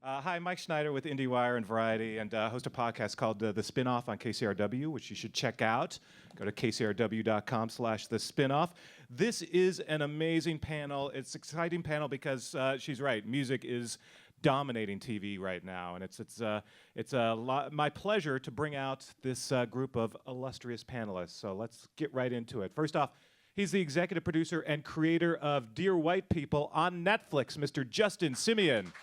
Hi, Mike Schneider with IndieWire and Variety, and host a podcast called The Spinoff on KCRW, which you should check out. Go to kcrw.com/The Spinoff. This is an amazing panel. It's an exciting panel because she's right. Music is dominating TV right now, and it's my pleasure to bring out this group of illustrious panelists. So let's get right into it. First off, he's the executive producer and creator of Dear White People on Netflix, Mr. Justin Simien.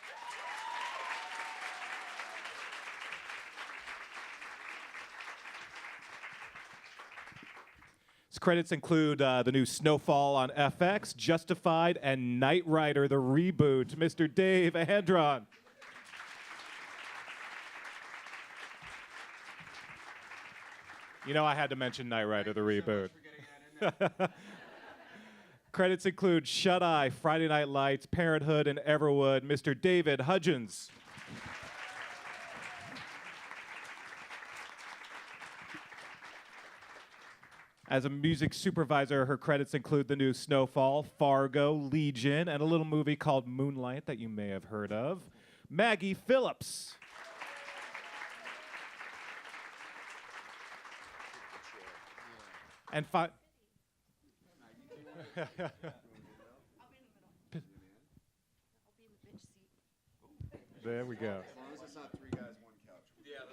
His credits include the new Snowfall on FX, Justified, and Knight Rider, the reboot, Mr. Dave Andron. You know I had to mention Knight Rider, the reboot. Credits include Shut Eye, Friday Night Lights, Parenthood, and Everwood, Mr. David Hudgins. As a music supervisor, her credits include the new Snowfall, Fargo, Legion, and a little movie called Moonlight that you may have heard of. Maggie Phillips. And there we go. As long as it's not three guys, one couch. Yeah.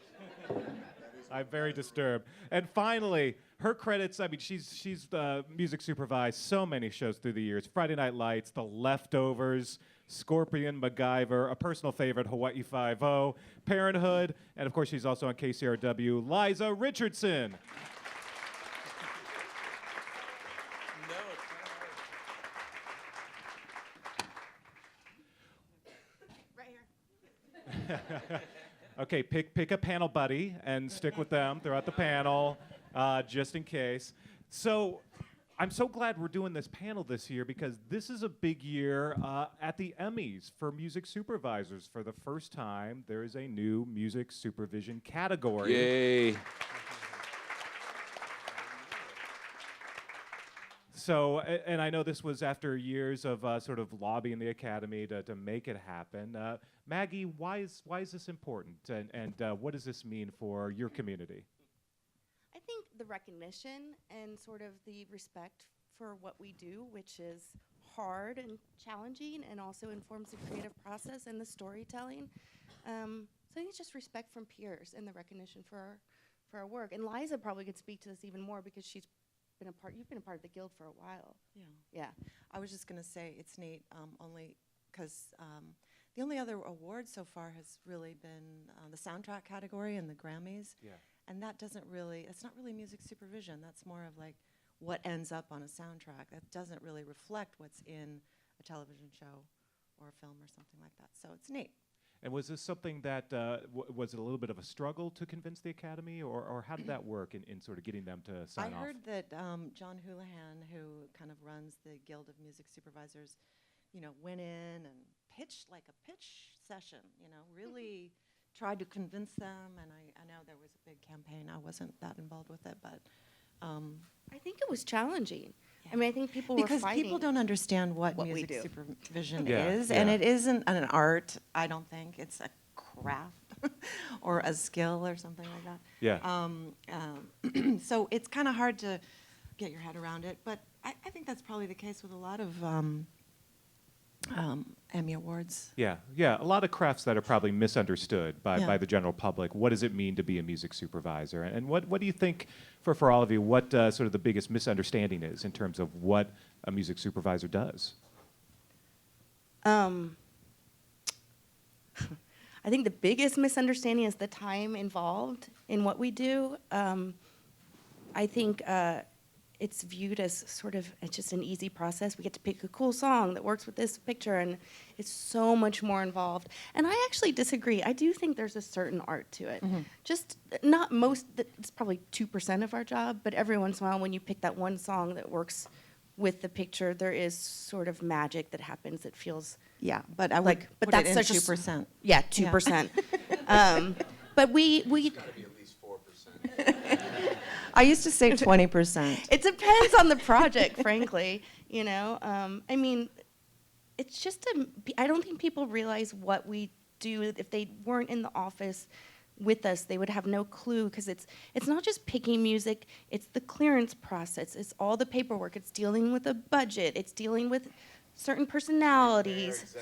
I'm very disturbed. And finally, her credits, I mean, she's music supervised so many shows through the years. Friday Night Lights, The Leftovers, Scorpion, MacGyver, a personal favorite, Hawaii Five-0, Parenthood, and of course she's also on KCRW, Liza Richardson. Okay, pick a panel buddy and stick with them throughout the panel, just in case. So I'm so glad we're doing this panel this year because this is a big year at the Emmys for music supervisors. For the first time, there is a new music supervision category. Yay. So, and I know this was after years of sort of lobbying the Academy to make it happen. Maggie, why is this important, and what does this mean for your community? I think the recognition and sort of the respect for what we do, which is hard and challenging, and also informs the creative process and the storytelling. So I think it's just respect from peers and the recognition for our work. And Liza probably could speak to this even more because you've been a part of the guild for a while. Yeah. I was just going to say it's neat only because the only other award so far has really been the soundtrack category and the Grammys. Yeah. And that it's not really music supervision. That's more of like what ends up on a soundtrack. That doesn't really reflect what's in a television show or a film or something like that. So it's neat. And was this something that, was it a little bit of a struggle to convince the Academy, or how did that work in sort of getting them to sign off? I heard that John Houlihan, who kind of runs the Guild of Music Supervisors, went in and pitched like a pitch session, really tried to convince them, and I know there was a big campaign. I wasn't that involved with it, but... I think it was challenging. Yeah. I mean, I think people because were fighting. people don't understand what we music do. supervision Yeah, is, yeah. and it isn't an art, I don't think. It's a craft or a skill or something like that. Yeah. So it's kind of hard to get your head around it, but I think that's probably the case with a lot of Emmy Awards. Yeah, a lot of crafts that are probably misunderstood by the general public. What does it mean to be a music supervisor? And what do you think, for all of you, what sort of the biggest misunderstanding is in terms of what a music supervisor does? I think the biggest misunderstanding is the time involved in what we do. I think it's viewed as sort of, it's just an easy process. We get to pick a cool song that works with this picture, and it's so much more involved. And I actually disagree. I do think there's a certain art to it. Mm-hmm. Just not most, it's probably 2% of our job, but every once in a while when you pick that one song that works with the picture, there is sort of magic that happens that feels But I would like, but put that's it in such 2%. Yeah, 2%. But we It's got to be at least 4%. I used to say 20%. It depends on the project, frankly. I mean, it's just I don't think people realize what we do. If they weren't in the office with us, they would have no clue, because it's not just picking music, it's the clearance process, it's all the paperwork, it's dealing with a budget, it's dealing with certain personalities,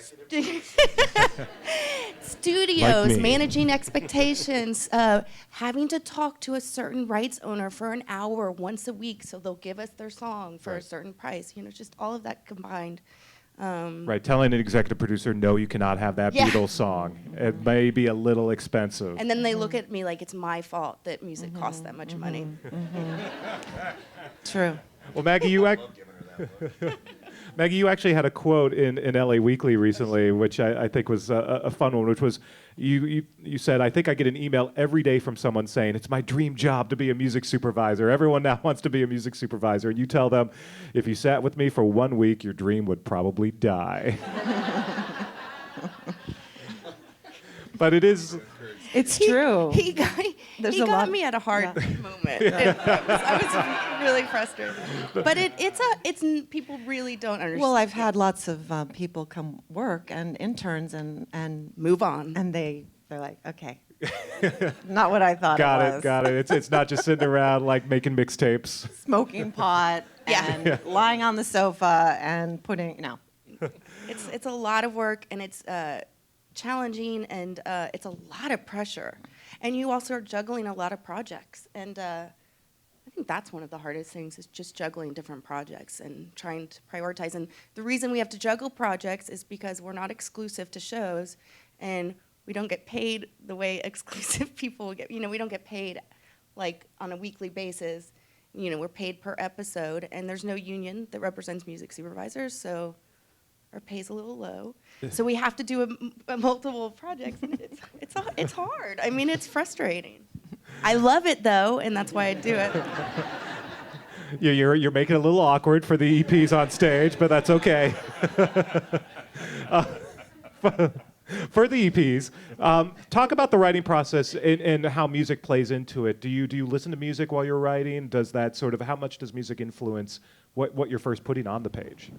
studios, Like me. managing expectations, having to talk to a certain rights owner for an hour once a week so they'll give us their song for a certain price. Just all of that combined. Right, telling an executive producer, no, you cannot have that Yeah. Beatles song. It may be a little expensive. And then they look at me like it's my fault that music costs that much money. True. Well, Maggie, Maggie, you actually had a quote in LA Weekly recently, which I think was a fun one, which was, you said, I think I get an email every day from someone saying, it's my dream job to be a music supervisor. Everyone now wants to be a music supervisor. And you tell them, if you sat with me for 1 week, your dream would probably die. But it is... It's true. He got There's he a got lot- me at a hard moment. I was really frustrated. But people really don't understand. Well, I've had lots of people come work and interns and move on. and they're like, okay, not what I thought Got it was. Got it. It's not just sitting around like making mixtapes. Smoking pot Yeah. and lying on the sofa and putting It's a lot of work, and it's challenging, and it's a lot of pressure. And you also are juggling a lot of projects. And I think that's one of the hardest things, is just juggling different projects and trying to prioritize. And the reason we have to juggle projects is because we're not exclusive to shows, and we don't get paid the way exclusive people get. We don't get paid like on a weekly basis. We're paid per episode, and there's no union that represents music supervisors, so our pay's a little low. So we have to do a multiple projects, and it's hard. I mean, it's frustrating. I love it though, and that's why I do it. You're making it a little awkward for the EPs on stage, but that's okay. For the EPs, talk about the writing process and how music plays into it. Do you listen to music while you're writing? Does that how much does music influence what you're first putting on the page?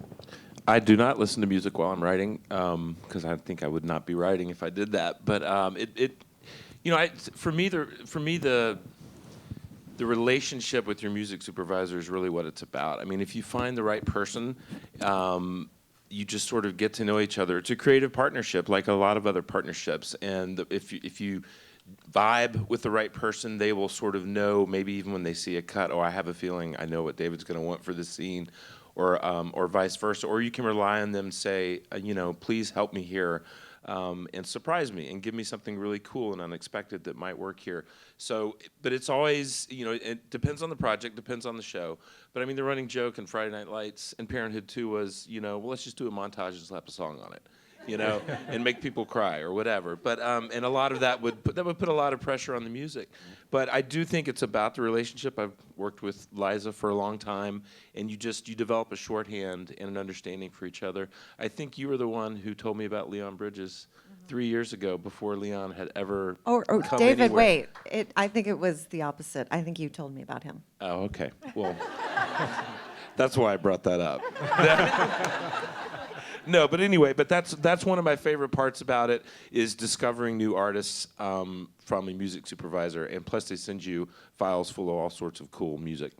I do not listen to music while I'm writing, because I think I would not be writing if I did that. But for me the relationship with your music supervisor is really what it's about. I mean, if you find the right person, you just sort of get to know each other. It's a creative partnership, like a lot of other partnerships. And if you vibe with the right person, they will sort of know, maybe even when they see a cut, oh, I have a feeling I know what David's going to want for this scene. Or vice versa, or you can rely on them, say, please help me here, and surprise me and give me something really cool and unexpected that might work here. So, but it's always, it depends on the project, depends on the show. But I mean, the running joke in Friday Night Lights and Parenthood 2 was, well, let's just do a montage and slap a song on it, and make people cry or whatever. But and a lot of that would put a lot of pressure on the music. But I do think it's about the relationship. I've worked with Liza for a long time, and you develop a shorthand and an understanding for each other. I think you were the one who told me about Leon Bridges 3 years ago, before Leon had ever Or come David, anywhere. wait. I think it was the opposite. I think you told me about him. Oh, okay. Well, that's why I brought that up. No, but anyway, that's one of my favorite parts about it, is discovering new artists from a music supervisor, and plus they send you files full of all sorts of cool music.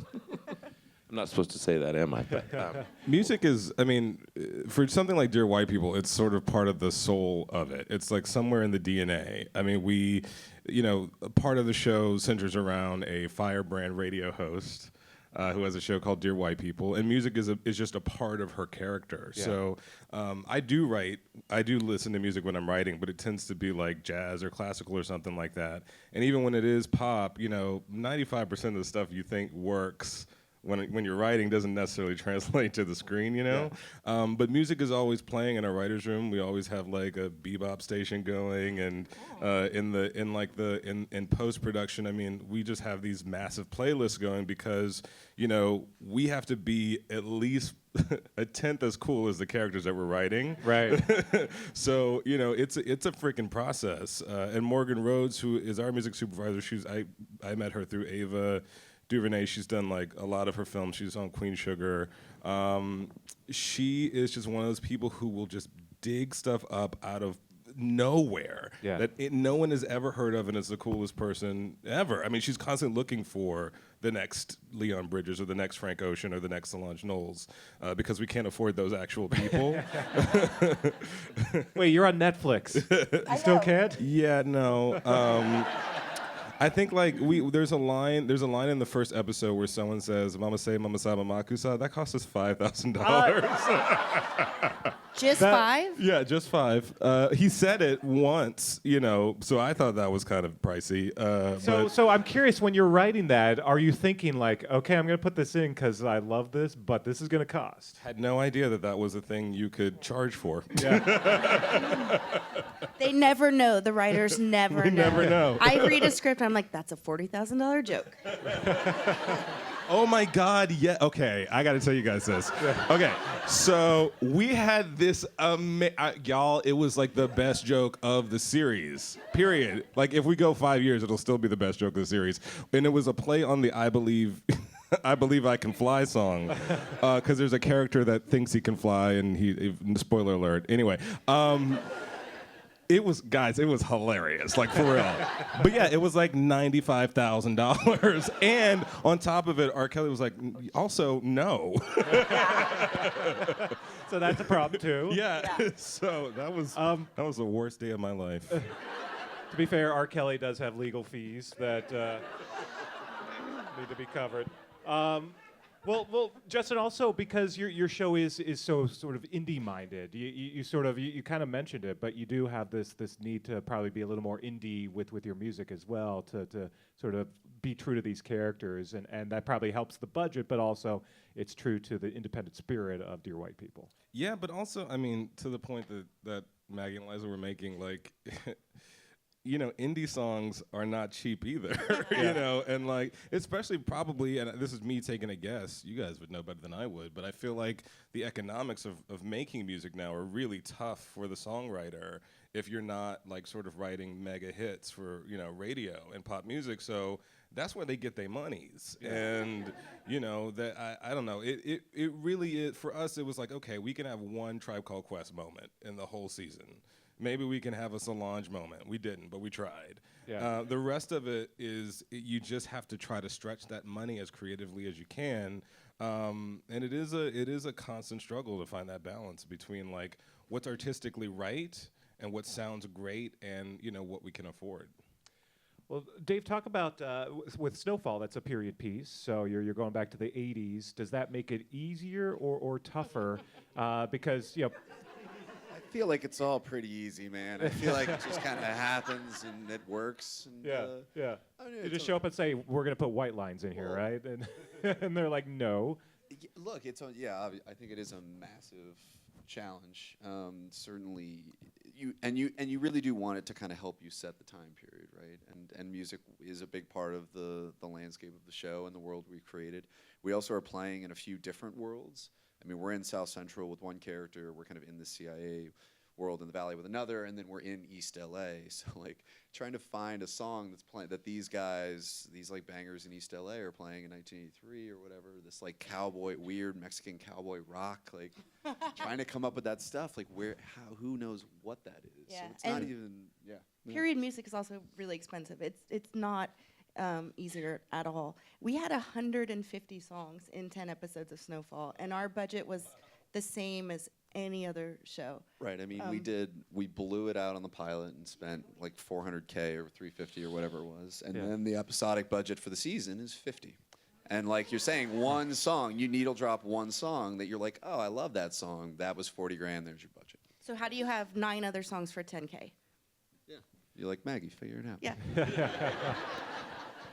I'm not supposed to say that, am I? But, Music is, for something like Dear White People, it's sort of part of the soul of it. It's like somewhere in the DNA. I mean, a part of the show centers around a firebrand radio host who has a show called Dear White People, and music is just a part of her character. Yeah. So I do listen to music when I'm writing, but it tends to be like jazz or classical or something like that. And even when it is pop, 95% of the stuff you think works when you're writing doesn't necessarily translate to the screen, Yeah. But music is always playing in our writer's room. We always have like a bebop station going, and in post-production, we just have these massive playlists going because, we have to be at least a tenth as cool as the characters that we're writing. Right. So, it's a freaking process. And Morgan Rhodes, who is our music supervisor, I met her through Ava DuVernay. She's done like a lot of her films. She's on Queen Sugar. She is just one of those people who will just dig stuff up out of nowhere Yeah. that no one has ever heard of, and is the coolest person ever. I mean, she's constantly looking for the next Leon Bridges or the next Frank Ocean or the next Solange Knowles because we can't afford those actual people. Wait, you're on Netflix. You still can't? Yeah, no. I think like there's a line in the first episode where someone says "Mama say Mama sa Mama kusa." That cost us $5,000. Just 5? Yeah, just 5. He said it once, so I thought that was kind of pricey. So I'm curious, when you're writing that, are you thinking like, okay, I'm going to put this in because I love this, but this is going to cost? Had no idea that was a thing you could charge for. Yeah. They never know. The writers never know. never know. I read a script, I'm like, that's a $40,000 joke. Oh my God, yeah. Okay, I gotta tell you guys this. Okay, so we had this, y'all, it was like the best joke of the series, period. Like if we go 5 years, it'll still be the best joke of the series. And it was a play on the I Believe I Believe I Can Fly song, because there's a character that thinks he can fly, and spoiler alert. Anyway, it was hilarious, like for real. But yeah, it was like $95,000, and on top of it, R. Kelly was like, also no. So that's a problem too. Yeah. So that was the worst day of my life. To be fair, R. Kelly does have legal fees that need to be covered. Well, Justin, also because your show is so sort of indie-minded, you kind of mentioned it, but you do have this need to probably be a little more indie with your music as well, to sort of be true to these characters, and that probably helps the budget, but also it's true to the independent spirit of Dear White People. Yeah, but also, I mean, to the point that Maggie and Liza were making, like, indie songs are not cheap either, and like, especially probably, and this is me taking a guess, you guys would know better than I would, but I feel like the economics of making music now are really tough for the songwriter if you're not like sort of writing mega hits for, radio and pop music. So that's where they get their monies. Yeah. And, that I don't know, it really is, for us, it was like, okay, we can have one Tribe Called Quest moment in the whole season. Maybe we can have a Solange moment. We didn't, but we tried. Yeah. The rest of it is you just have to try to stretch that money as creatively as you can, and it is a constant struggle to find that balance between like what's artistically right and what sounds great and what we can afford. Well, Dave, talk about with Snowfall. That's a period piece, so you're going back to the '80s. Does that make it easier or tougher? Because I feel like it's all pretty easy, man. I feel like it just kind of happens and it works. And, yeah. I mean, You just show up and say, "We're gonna put white lines in here, right?" And and they're like, "No." Look, I think it is a massive challenge. Certainly, you really do want it to kind of help you set the time period, right? And music is a big part of the landscape of the show and the world we've created. We also are playing in a few different worlds. I mean, we're in South Central with one character, we're kind of in the CIA world in the Valley with another, and then we're in East LA. So like trying to find a song that's playing that these guys, these like bangers in East LA are playing in 1983 or whatever, this like weird Mexican cowboy rock, like trying to come up with that stuff, like who knows what that is. Yeah. So it's not even, Period music is also really expensive. It's not easier at all. We had 150 songs in 10 episodes of Snowfall, and our budget was the same as any other show. Right. I mean, we blew it out on the pilot and spent like $400K or $350 or whatever it was, and then the episodic budget for the season is $50. And like you're saying, one song, you needle drop one song that you're like, oh, I love that song. That was $40 grand. There's your budget. So how do you have 9 other songs for 10K? Yeah. You're like, Maggie, figure it out. Yeah.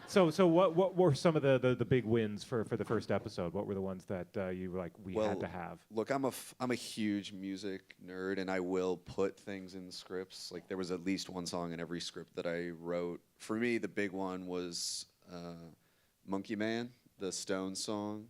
So what were some of the big wins for the first episode? What were the ones that you were like, we had to have? Look, I'm a huge music nerd, and I will put things in scripts. Like there was at least one song in every script that I wrote. For me, the big one was Monkey Man, the Stones song,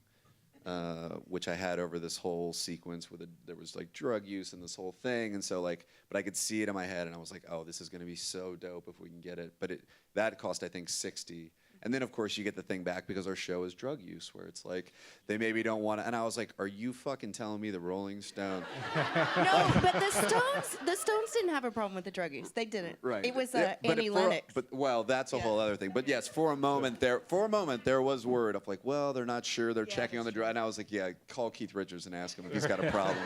which I had over this whole sequence where there was like drug use and this whole thing, and so like, but I could see it in my head, and I was like, oh, this is gonna be so dope if we can get it. But that cost I think $60. And then, of course, you get the thing back because our show is drug use, where it's like, they maybe don't want to. And I was like, are you fucking telling me the Rolling Stones? No, but the Stones didn't have a problem with the drug use. They didn't. Right. It was Yeah, but Annie for a- Lennox. But well, that's a Yeah. whole other thing. But yes, for a moment there was word of like, well, they're not sure. They're checking on the drug. And I was like, yeah, call Keith Richards and ask him if he's got a problem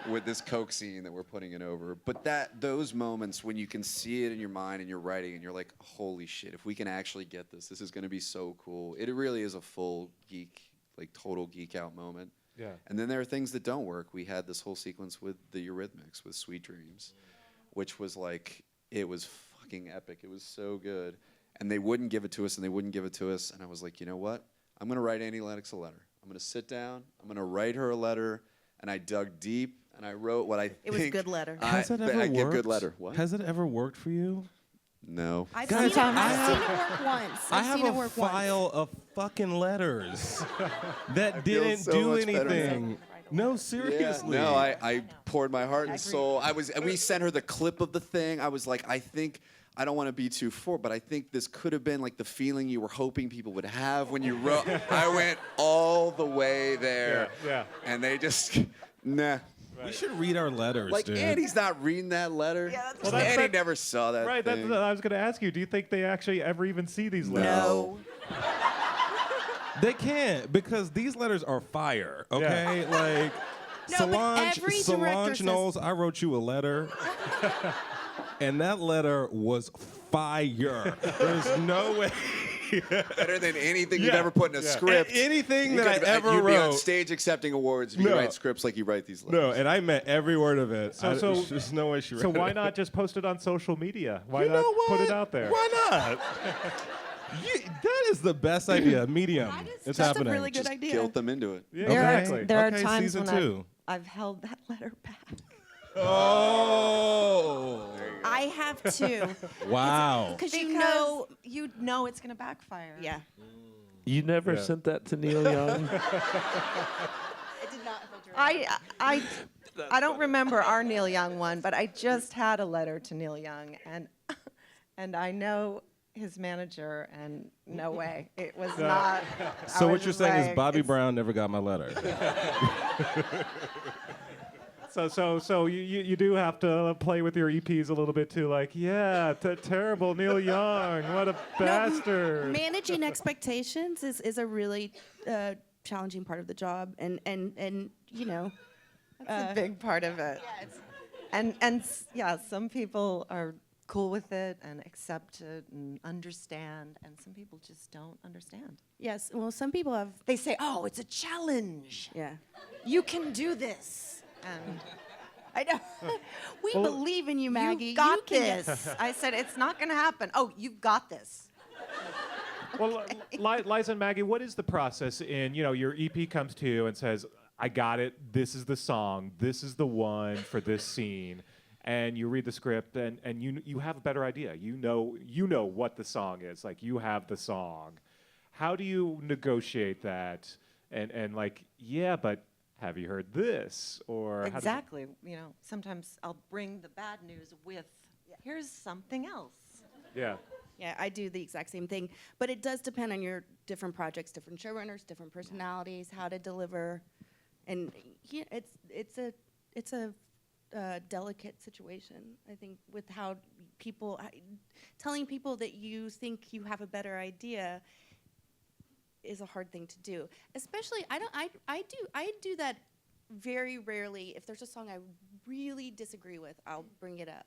with this coke scene that we're putting it over. But those moments when you can see it in your mind and you're writing and you're like, holy shit, if we can actually get this is going to be so cool. It really is a full geek, like total geek out moment. Yeah. And then there are things that don't work. We had this whole sequence with the Eurythmics with Sweet Dreams, which was like, it was fucking epic. It was so good. And they wouldn't give it to us and they wouldn't give it to us. And I was like, you know what? I'm going to write Annie Lennox a letter. I'm going to sit down. I'm going to write her a letter. And I dug deep and I wrote what I think. It was a good letter. Has it ever I get worked? good letter. What? Has it ever worked for you? No. I've Guys, seen, I I've seen it work once. I I've have seen it a work file of fucking letters that feel didn't so do much better now. anything. No, seriously. Yeah, no, I poured my heart and soul. And we sent her the clip of the thing. I was like, I don't want to be too forward, but I think this could have been like the feeling you were hoping people would have when you wrote. I went all the way there. Yeah. And they just, nah. We should read our letters, Like, dude. Andy's not reading that letter. Yeah, that's Well, that's- Andy that- never saw that Right, that's thing. what I was going to ask you. Do you think they actually ever even see these letters? No. They can't, because these letters are fire, okay? Like, No, but every director Solange says- Knowles, I wrote you a letter, and that letter was fire. There's no way. Better than anything you've Yeah, ever put in a yeah. script. Anything You that I could- ever you'd be on wrote. stage accepting awards if you No. write scripts like you write these letters. No, and I meant every word of it. So- so- there's no way she read So it. why not just post it on social media? Why You not know put it what? out there? Why not? That is the best idea. Medium. It's That's happening. a really good Just idea. guilt them into it. Yeah, There exactly. are, there Okay, are times season when two. I've held that letter back. Oh. I have too. Wow. Because you know it's going to backfire. Yeah. You never Yeah. sent that to Neil Young? I did not filter I don't remember our Neil Young one, but I just had a letter to Neil Young, and I know his manager, and no way, it was not. So I what was you're just saying is like, Bobby it's- Brown never got my letter. So you do have to play with your EPs a little bit too. Like, yeah, terrible Neil Young. What a bastard. Managing expectations is a really challenging part of the job, and you know. That's a big part of it. Yeah, some people are cool with it and accept it and understand, and some people just don't understand. Yes. Well, some people have. They say, "Oh, it's a challenge. Yeah. You can do this." And I know. We believe in you, Maggie. you got can get- this. I said, "It's not going to happen." Oh, you've got this. Well, Liza and Maggie, what is the process in, your EP comes to you and says, I got it, this is the song, this is the one for this scene, and you read the script and you have a better idea. You know what the song is, like you have the song. How do you negotiate that? And like, yeah, but have you heard this? Or how does it- Exactly. Sometimes I'll bring the bad news with, here's something else. Yeah. Yeah, I do the exact same thing, but it does depend on your different projects, different showrunners, different personalities, how to deliver, and yeah, it's a delicate situation. I think with how telling people that you think you have a better idea is a hard thing to do. Especially, I do that very rarely. If there's a song I really disagree with, I'll bring it up.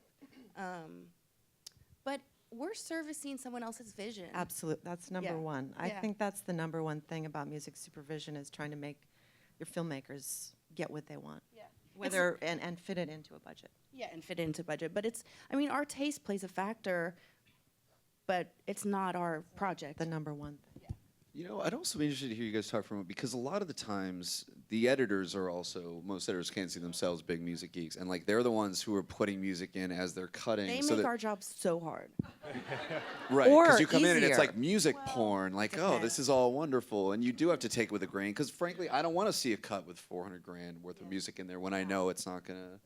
But we're servicing someone else's vision. Absolutely. That's number Yeah. one. I Yeah. think that's the number one thing about music supervision is trying to make your filmmakers get what they want. Yeah. Whether and fit it into a budget. Yeah, and fit into budget. But our taste plays a factor, but it's not our project. The number one thing. I'd also be interested to hear you guys talk from it because a lot of the times the editors are also, most editors can't see themselves big music geeks, and like they're the ones who are putting music in as they're cutting. They so make that, our jobs so hard. right, or because you come in and it's easier. like music porn, like oh, depends. this is all wonderful, and you do have to take it with a grain because frankly, I don't want to see a cut with $400,000 worth of music in there when I know it's not gonna,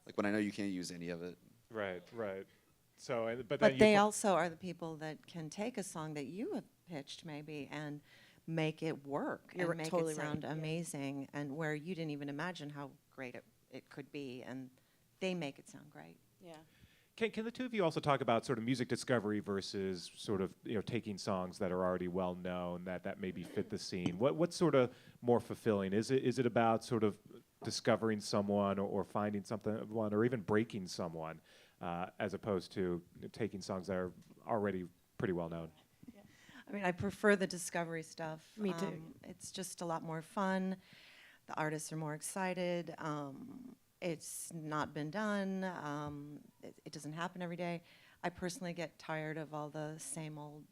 like when I know you can't use any of it. Right. So, but then But you they also are the people that can take a song that you have pitched maybe and make it work You're and make totally it right, sound yeah. amazing, and where you didn't even imagine how great it could be, and they make it sound great. Yeah. Can the two of you also talk about sort of music discovery versus sort of taking songs that are already well known that maybe fit the scene? What's sort of more fulfilling? Is it about sort of discovering someone or finding one or even breaking someone as opposed to taking songs that are already pretty well known? I mean, I prefer the discovery stuff. Me too. It's just a lot more fun. The artists are more excited. It's not been done. It doesn't happen every day. I personally get tired of all the same old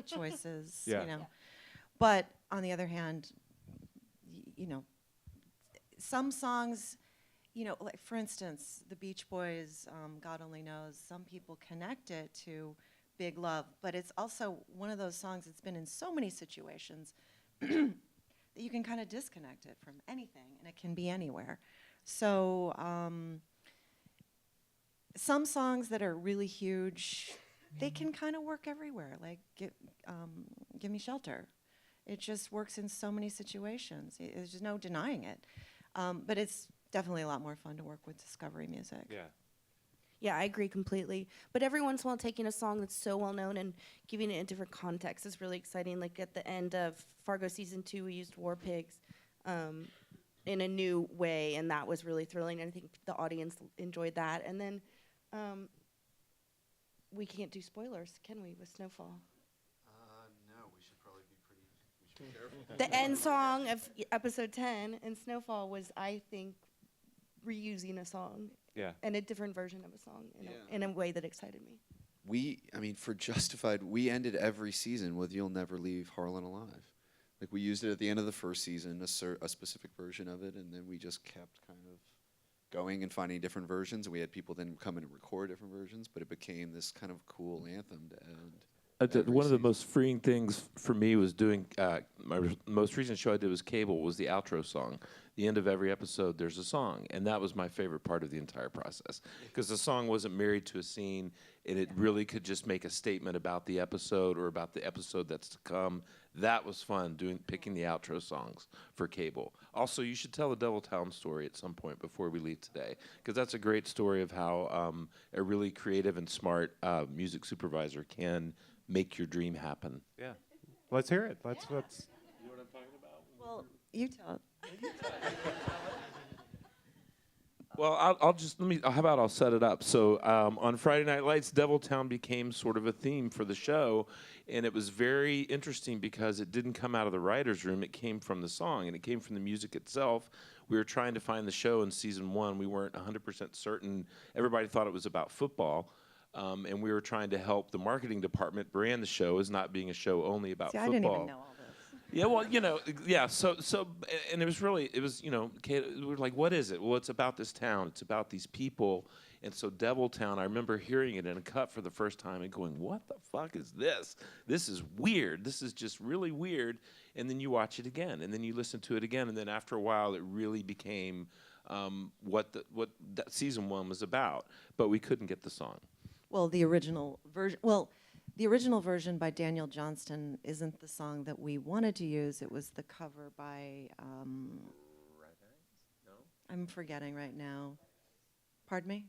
choices, Yeah. you know. But on the other hand, some songs, like for instance, the Beach Boys, God Only Knows, some people connect it to Big Love, but it's also one of those songs that's been in so many situations that you can kind of disconnect it from anything, and it can be anywhere. So some songs that are really huge, they can kind of work everywhere, like Give Me Shelter. It just works in so many situations. There's just no denying it. But it's definitely a lot more fun to work with discovery music. Yeah. Yeah, I agree completely. But every once in a while, taking a song that's so well known and giving it a different context is really exciting. Like at the end of Fargo season 2, we used War Pigs in a new way, and that was really thrilling. And I think the audience enjoyed that. And then we can't do spoilers, can we, with Snowfall? No, we should probably be careful. The end song of episode 10 in Snowfall was, I think, reusing a song. Yeah. And a different version of a song in a way that excited me. For Justified, we ended every season with "You'll Never Leave Harlan Alive." Like we used it at the end of the first season, a specific version of it, and then we just kept kind of going and finding different versions. And we had people then come in and record different versions, but it became this kind of cool anthem to end. One of the most freeing things for me was doing my most recent show I did was Cable, was the outro song. The end of every episode, there's a song, and that was my favorite part of the entire process because the song wasn't married to a scene, and it really could just make a statement about the episode or about the episode that's to come. That was fun picking the outro songs for Cable. Also, you should tell the Devil story at some point before we leave today because that's a great story of how a really creative and smart music supervisor can make your dream happen. Yeah. Let's hear it. Let's. You know what I'm talking about? Well, you tell it. Well, how about I'll set it up. So on Friday Night Lights, Deviltown became sort of a theme for the show, and it was very interesting because it didn't come out of the writer's room. It came from the song, and it came from the music itself. We were trying to find the show in season 1. We weren't 100% certain. Everybody thought it was about football. And we were trying to help the marketing department brand the show as not being a show only about football. I didn't even know all this. Yeah, well, yeah. So, and it was, we're like, what is it? Well, it's about this town. It's about these people. And so Deviltown, I remember hearing it in a cut for the first time and going, what the fuck is this? This is weird. This is just really weird. And then you watch it again, and then you listen to it again, and then after a while, it really became what that season 1 was about. But we couldn't get the song. Well, the original version by Daniel Johnston isn't the song that we wanted to use. It was the cover by, I'm forgetting right now. Pardon me?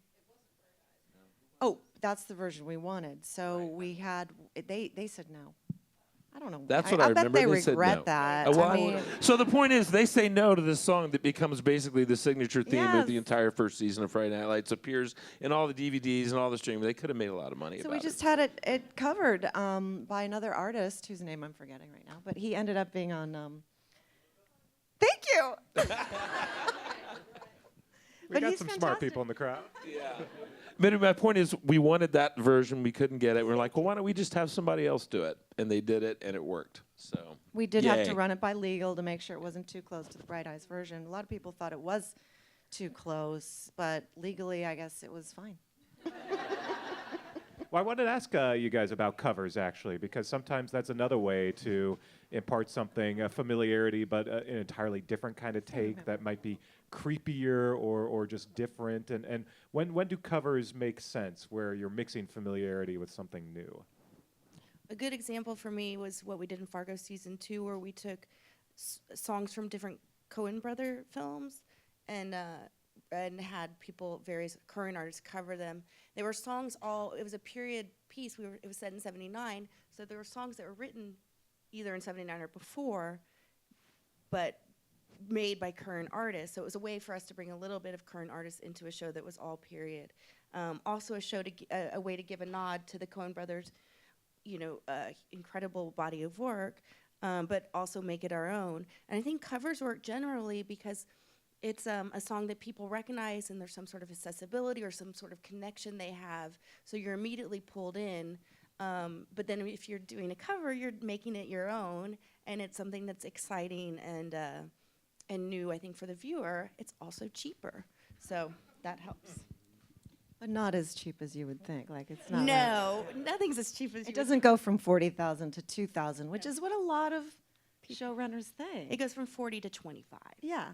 Oh, that's the version we wanted. So we had, they said no. I don't know. That's what I remember. bet they said regret no. that. Well, I mean, so the point is, they say no to this song that becomes basically the signature theme of the Yes. entire first season of Friday Night Lights. Appears in all the DVDs and all the streaming. They could have made a lot of money so about we just had it covered by another artist whose name I'm forgetting right now, but he ended up being on. Thank you. We But got he's some smart fantastic. people in the crowd. Yeah. But my point is, we wanted that version. We couldn't get it. We're like, well, why don't we just have somebody else do it? And they did it, and it worked. So We did have to Yay. run it by legal to make sure it wasn't too close to the Bright Eyes version. A lot of people thought it was too close, but legally, I guess it was fine. Well, I wanted to ask you guys about covers, actually, because sometimes that's another way to impart something, familiarity, but an entirely different kind of take that might be creepier or just different. And when do covers make sense, where you're mixing familiarity with something new? a good example for me was what we did in Fargo season 2, where we took songs from different Coen brother films and had people, various current artists, cover them. They were songs it was a period piece. It was set in '79, so there were songs that were written either in '79 or before, but made by current artists. So it was a way for us to bring a little bit of current artists into a show that was all period. Also a way to give a nod to the Coen brothers, incredible body of work, but also make it our own. And I think covers work generally because it's a song that people recognize, and there's some sort of accessibility or some sort of connection they have, so you're immediately pulled in. But then if you're doing a cover, you're making it your own, and it's something that's exciting and new, I think, for the viewer. It's also cheaper, so that helps. But not as cheap as you would think. Like, it's not. No, nothing's as cheap as It doesn't go from 40,000 to 2,000, which is what a lot of showrunners think. It goes from 40 to 25. Yeah.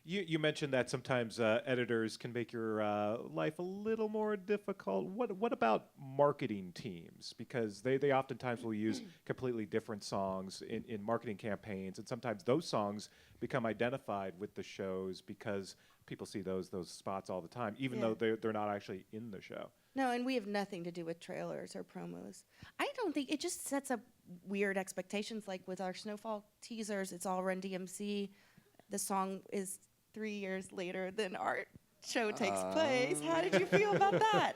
You mentioned that sometimes editors can make your life a little more difficult. What about marketing teams? Because they oftentimes will use completely different songs in marketing campaigns, and sometimes those songs become identified with the shows because people see those spots all the time, even though they're not actually in the show. No, and we have nothing to do with trailers or promos. I don't think it just sets up weird expectations. Like with our Snowfall teasers, it's all Run DMC. The song is 3 years later than our show takes place. How did you feel about that?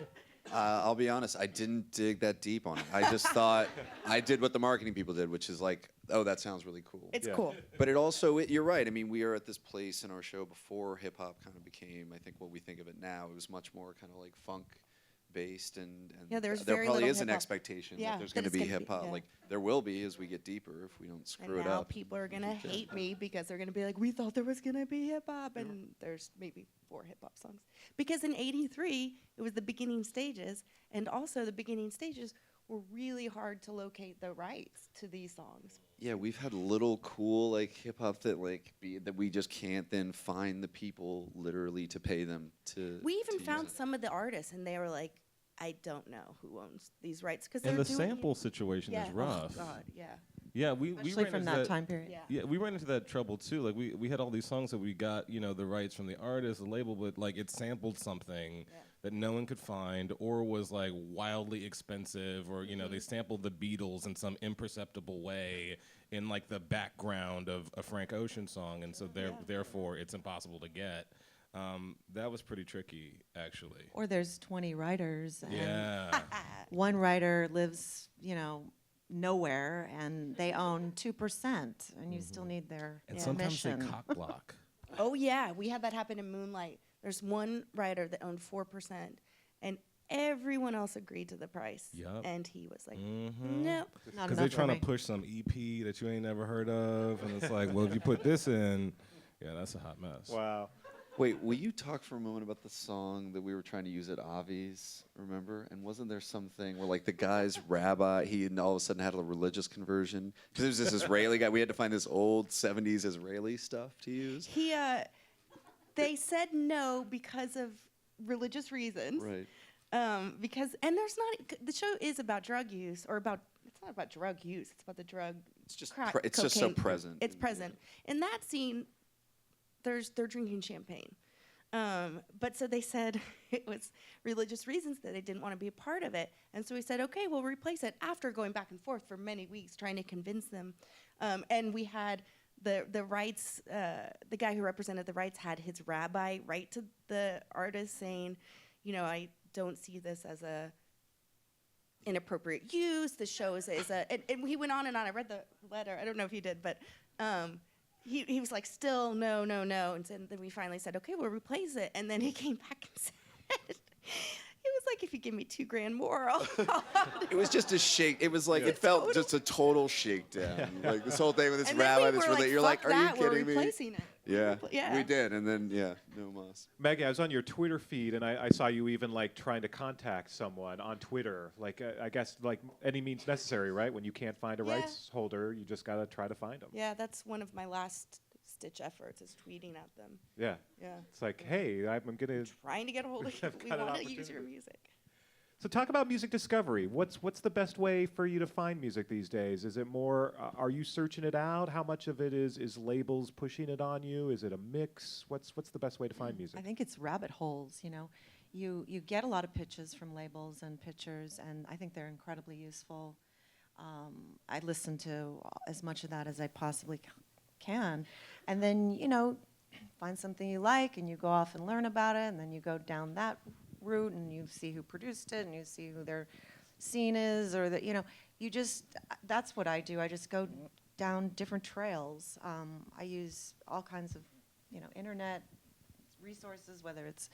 I'll be honest, I didn't dig that deep on it. I just thought I did what the marketing people did, which is like, oh, that sounds really cool. It's cool. But it also, you're right. I mean, we are at this place in our show before hip hop kind of became, I think, what we think of it now. It was much more kind of like funk based, and Yeah, there's there very probably little is an hip-hop. expectation Yeah, that there's that going to it's be gonna be, hip hop. yeah. Like there will be as we get deeper if we don't screw And it now up. people are gonna hate me because they're gonna be like, we thought there was gonna be hip hop, and there's maybe 4 hip hop songs. Because in '83, it was the beginning stages, and also the beginning stages were really hard to locate the rights to these songs. Yeah, we've had little cool like hip hop that that we just can't then find the people literally to pay them to. We even to found use it. some of the artists, and they were like, I don't know who owns these rights because And they're the doing sample situation is rough. Oh God, yeah. Yeah, we Especially ran from into that time period. Yeah. Yeah, we ran into that trouble too. Like we had all these songs that we got, the rights from the artist, the label, but like it sampled something that no one could find, or was like wildly expensive, or they sampled the Beatles in some imperceptible way in like the background of a Frank Ocean song, and so therefore it's impossible to get. That was pretty tricky, actually. Or there's 20 writers, and Yeah. one writer lives, nowhere, and they own 2%, and you still need their And sometimes they permission. cock block. Oh yeah, we had that happen in Moonlight. There's one writer that owned 4%, and everyone else agreed to the price. Yup. And he was like, Mm-hmm. nope. Not Because they're enough for trying me. to push some EP that you ain't never heard of, and it's like, well, if you put this in, yeah, that's a hot mess. Wow. Wait, will you talk for a moment about the song that we were trying to use at Avi's, remember? And wasn't there something where, like, the guy's rabbi, he all of a sudden had a religious conversion? Because there was this Israeli guy. We had to find this old 70s Israeli stuff to use. They said no because of religious reasons. Right. The show is about drug use, it's not about drug use, it's about the drug. It's just crack, it's just so cocaine. present. It's and, present. In that scene, they're drinking champagne. But so they said it was religious reasons that they didn't want to be a part of it. And so we said, okay, we'll replace it, after going back and forth for many weeks trying to convince them. And we had the rights, the guy who represented the rights had his rabbi write to the artist saying, I don't see this as a inappropriate use. The show is and he went on and on. I read the letter. I don't know if he did, but he was like, still, no. And then we finally said, okay, we'll replace it. And then he came back and said, he was like, if you give me $2,000 more, I'll it was just a shake. It was like, it felt just a total shakedown. Like this whole thing with this and then rabbi, we this were you're like, fuck are you that, we're kidding me? replacing it. Yeah, Yeah. we did. And then, no mas. Maggie, I was on your Twitter feed, and I saw you even like trying to contact someone on Twitter. Like, I guess like any means necessary, right? When you can't find a Yeah. rights holder, you just gotta try to find them. Yeah, that's one of my last ditch efforts is tweeting at them. Yeah. Yeah. It's like, hey, I'm gonna. Trying to get a hold of you. I've We got an want to use your opportunity. music. So talk about music discovery. What's the best way for you to find music these days? Is it more, are you searching it out? How much of it is labels pushing it on you? Is it a mix? What's the best way to find music? I think it's rabbit holes, you know. You get a lot of pitches from labels and pitchers, and I think they're incredibly useful. I listen to as much of that as I possibly can. And then, you know, find something you like, and you go off and learn about it, and then you go down that route, and you see who produced it, and you see who their scene is, or that, you know, you just, that's what I do. I just go down different trails. I use all kinds of, you know, internet resources, whether it's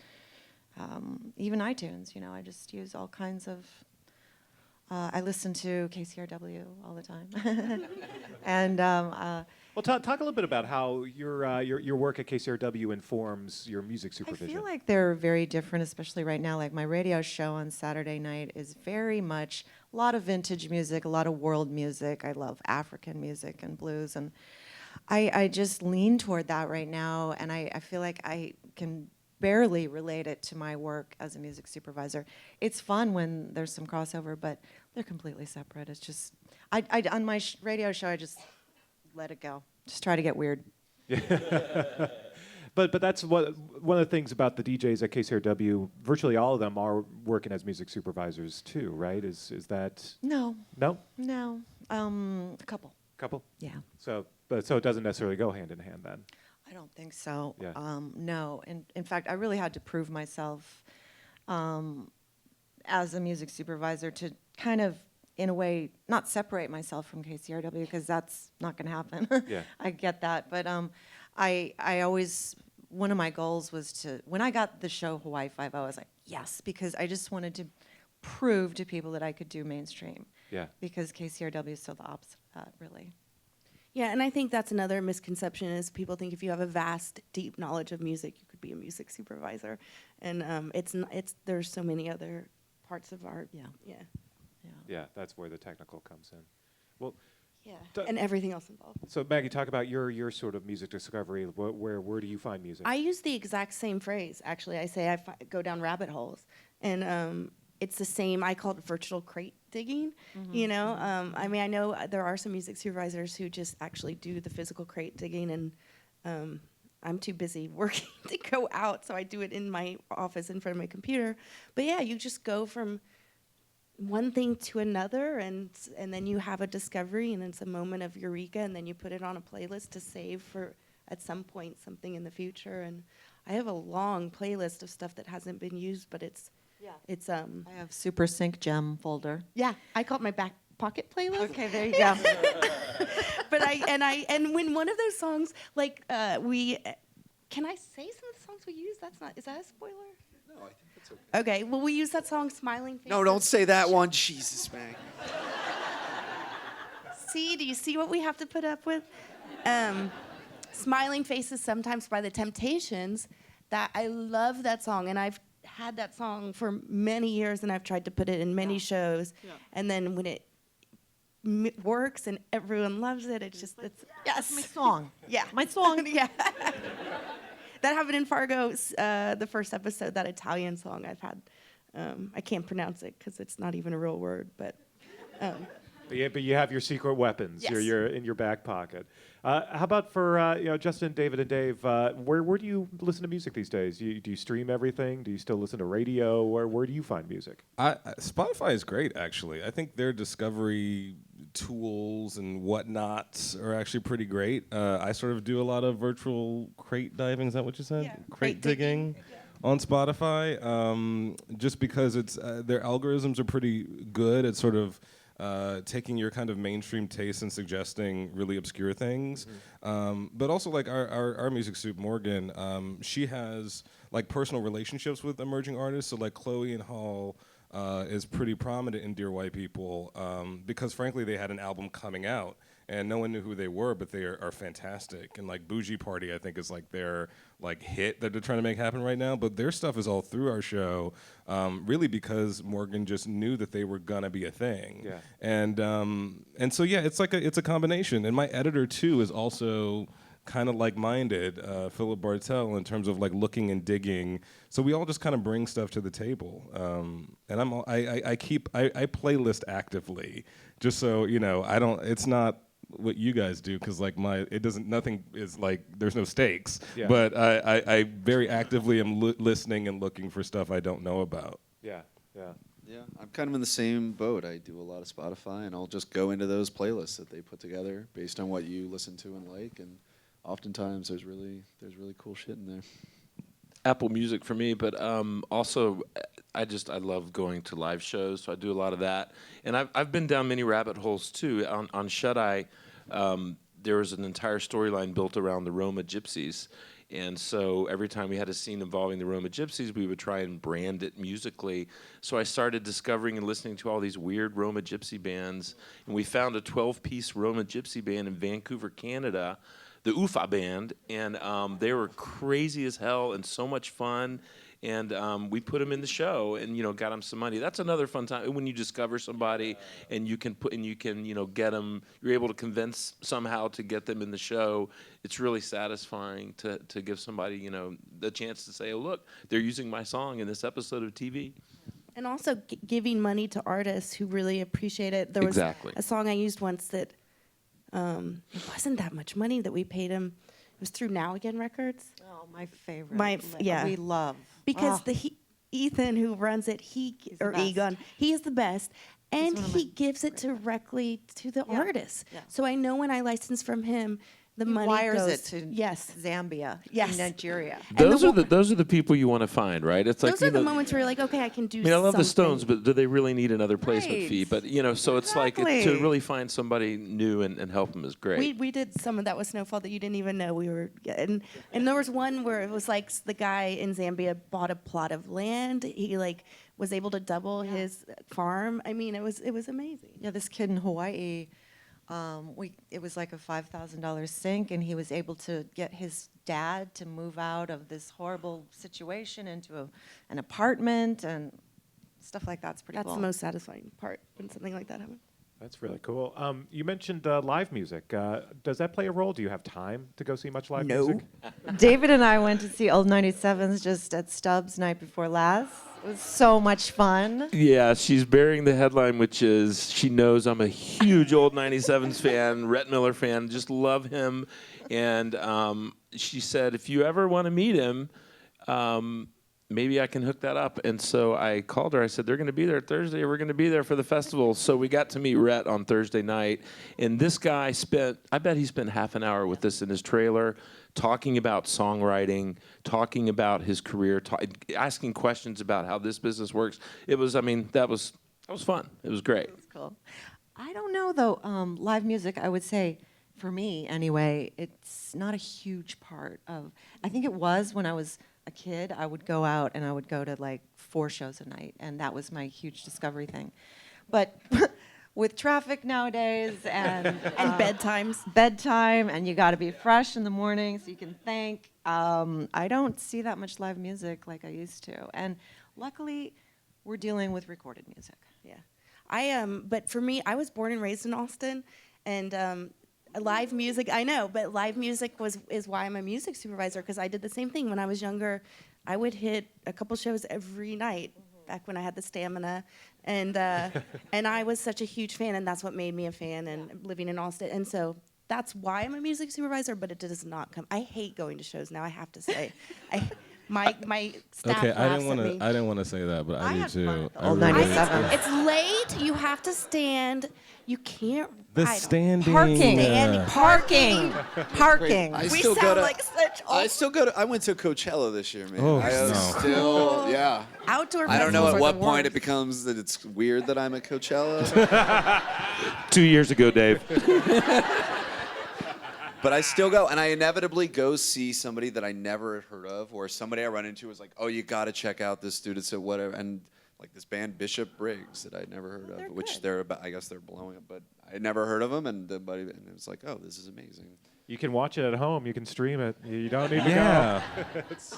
even iTunes, you know, I just use all kinds of, I listen to KCRW all the time. And Well, talk a little bit about how your work at KCRW informs your music supervision. I feel like they're very different, especially right now. Like my radio show on Saturday night is very much a lot of vintage music, a lot of world music. I love African music and blues, and I just lean toward that right now, and I feel like I can barely relate it to my work as a music supervisor. It's fun when there's some crossover, but they're completely separate. It's just, on my radio show, I just let it go. Just try to get weird. But that's one of the things about the DJs at KCRW. Virtually all of them are working as music supervisors too, right? Is that No, no? a couple. Couple? Yeah. So it doesn't necessarily go hand in hand then. I don't think so. Yeah. No. In fact, I really had to prove myself as a music supervisor to kind of, in a way, not separate myself from KCRW, because that's not going to happen. Yeah. I get that. But I always, one of my goals was to, when I got the show Hawaii Five-0, I was like, yes, because I just wanted to prove to people that I could do mainstream. Yeah. Because KCRW is so the opposite of that, really. Yeah, and I think that's another misconception is people think if you have a vast, deep knowledge of music, you could be a music supervisor, and there's so many other parts of art. Yeah. Yeah. Yeah, that's where the technical comes in. Well, Yeah. D- And everything else involved. so Maggie, talk about your sort of music discovery. Where do you find music? I use the exact same phrase. Actually, I say go down rabbit holes, and it's the same. I call it virtual crate digging. You know, I mean, I know there are some music supervisors who just actually do the physical crate digging, and I'm too busy working to go out, so I do it in my office in front of my computer. But yeah, you just go from one thing to another, and then you have a discovery, and it's a moment of eureka, and then you put it on a playlist to save for at some point something in the future. And I have a long playlist of stuff that hasn't been used, but it's I have Super Sync Gem folder. yeah, I call it my back pocket playlist. Okay, there you go. But and when one of those songs, like can I say some of the songs we use? Is that a spoiler? No, I think that's okay. Okay, well, we use that song Smiling Faces. No, don't say that one. Jesus, man. See, do you see what we have to put up with? Smiling Faces, sometimes by the Temptations. That I love that song, and I've had that song for many years, and I've tried to put it in many shows. Yeah. And then when it works and everyone loves it, it's yes, My song. yeah, My song. yeah. That happened in Fargo, the first episode. That Italian song I've had. I can't pronounce it because it's not even a real word, but. But you have your secret weapons. Yes. You're in your back pocket. How about for Justin, David, and Dave? Where do you listen to music these days? Do you stream everything? Do you still listen to radio? Where do you find music? Spotify is great, actually. I think their discovery tools and whatnots are actually pretty great. I sort of do a lot of virtual crate diving. Is that what you said? Yeah, Crate digging. On Spotify, just because it's their algorithms are pretty good at sort of taking your kind of mainstream taste and suggesting really obscure things. But also like our music soup, Morgan, she has like personal relationships with emerging artists. So like Chloe and Hall is pretty prominent in Dear White People because frankly they had an album coming out and no one knew who they were, but they are fantastic. And like Bougie Party, I think is like their like hit that they're trying to make happen right now. But their stuff is all through our show, really because Morgan just knew that they were gonna be a thing. Yeah. And so yeah, it's like it's a combination. And my editor too is also kind of like-minded, Philip Bartell, in terms of like looking and digging. So we all just kind of bring stuff to the table. And I playlist actively, just so you know. It's not what you guys do, because like nothing is like, there's no stakes. Yeah. But I very actively am listening and looking for stuff I don't know about. Yeah, yeah. Yeah, I'm kind of in the same boat. I do a lot of Spotify, and I'll just go into those playlists that they put together based on what you listen to and like. And oftentimes, there's really cool shit in there. Apple Music for me, but also I love going to live shows, so I do a lot of that. And I've been down many rabbit holes too. On Shut Eye, there was an entire storyline built around the Roma Gypsies. And so every time we had a scene involving the Roma Gypsies, we would try and brand it musically. So I started discovering and listening to all these weird Roma Gypsy bands. And we found a 12-piece Roma Gypsy band in Vancouver, Canada, the UFA band. And they were crazy as hell and so much fun. And we put them in the show and, got them some money. That's another fun time when you discover somebody and you can get them, you're able to convince somehow to get them in the show. It's really satisfying to give somebody, the chance to say, oh, look, they're using my song in this episode of TV. And also giving money to artists who really appreciate it. There was Exactly. a song I used once that it wasn't that much money that we paid him. It was through Now Again Records. Oh, my favorite. Yeah. We love. Because Ethan, who runs it, the best. Egon, he is the best. And one of he my gives it directly to the artists. Yeah. So I know when I license from him, the He money wires goes it to yes. Zambia, Yes. Nigeria. And Those are the people you want to find, right? It's like those are the moments where you're like, okay, I can do I mean, I love the something. Stones, but do they really need another placement Right. fee? But so it's like to Exactly. really find somebody new and help them is great. We did some of that with Snowfall that you didn't even know we were getting. And there was one where it was like the guy in Zambia bought a plot of land. He was able to double his farm. I mean, it was amazing. Yeah, this kid in Hawaii, it was like a $5,000 sink, and he was able to get his dad to move out of this horrible situation into an apartment, and stuff like that's pretty That's cool. the most satisfying part when something like that happens. That's really cool. You mentioned live music. Does that play a role? Do you have time to go see much live music? David and I went to see Old 97s just at Stubbs night before last. It was so much fun. Yeah, she's bearing the headline, which is she knows I'm a huge old 97s fan, Rhett Miller fan, just love him. And she said, if you ever want to meet him, maybe I can hook that up. And so I called her. I said, they're going to be there Thursday. We're going to be there for the festival. So we got to meet Rhett on Thursday night. And this guy I bet he spent half an hour with us in his trailer, talking about songwriting, talking about his career, asking questions about how this business works. That was fun. It was great. That's cool. I don't know, though. Live music, I would say, for me anyway, it's not a huge part of. I think it was when I was a kid. I would go out and I would go to like 4 shows a night, and that was my huge discovery thing. But with traffic nowadays and bedtime, and you got to be fresh in the morning so you can think. I don't see that much live music like I used to, and luckily, we're dealing with recorded music. Yeah, but for me, I was born and raised in Austin, and live music. I know, but live music is why I'm a music supervisor, because I did the same thing when I was younger. I would hit a couple shows every night back when I had the stamina, and I was such a huge fan, and that's what made me a fan. And living in Austin, and so that's why I'm a music supervisor. But it does not come. I hate going to shows now. I have to say, my staff Okay, I laughs didn't at me. I didn't want to say that, but I need had fun to. at the I Old really- 97. It's late. You have to stand. You can't. The I don't- standing. Parking. I We still sound go to. like such I went to Coachella this year, man. Oh, I no. still, yeah. outdoor. I don't know festivals at are what the point worst. it becomes that it's weird that I'm at Coachella. 2 years ago, Dave. But I still go, and I inevitably go see somebody that I never had heard of, or somebody I run into was like, "Oh, you got to check out this dude." It's whatever, and like this band Bishop Briggs that I'd never heard of, which they're about. I guess they're blowing up, but I had never heard of them, and it was like, "Oh, this is amazing." You can watch it at home. You can stream it. You don't need to Yeah.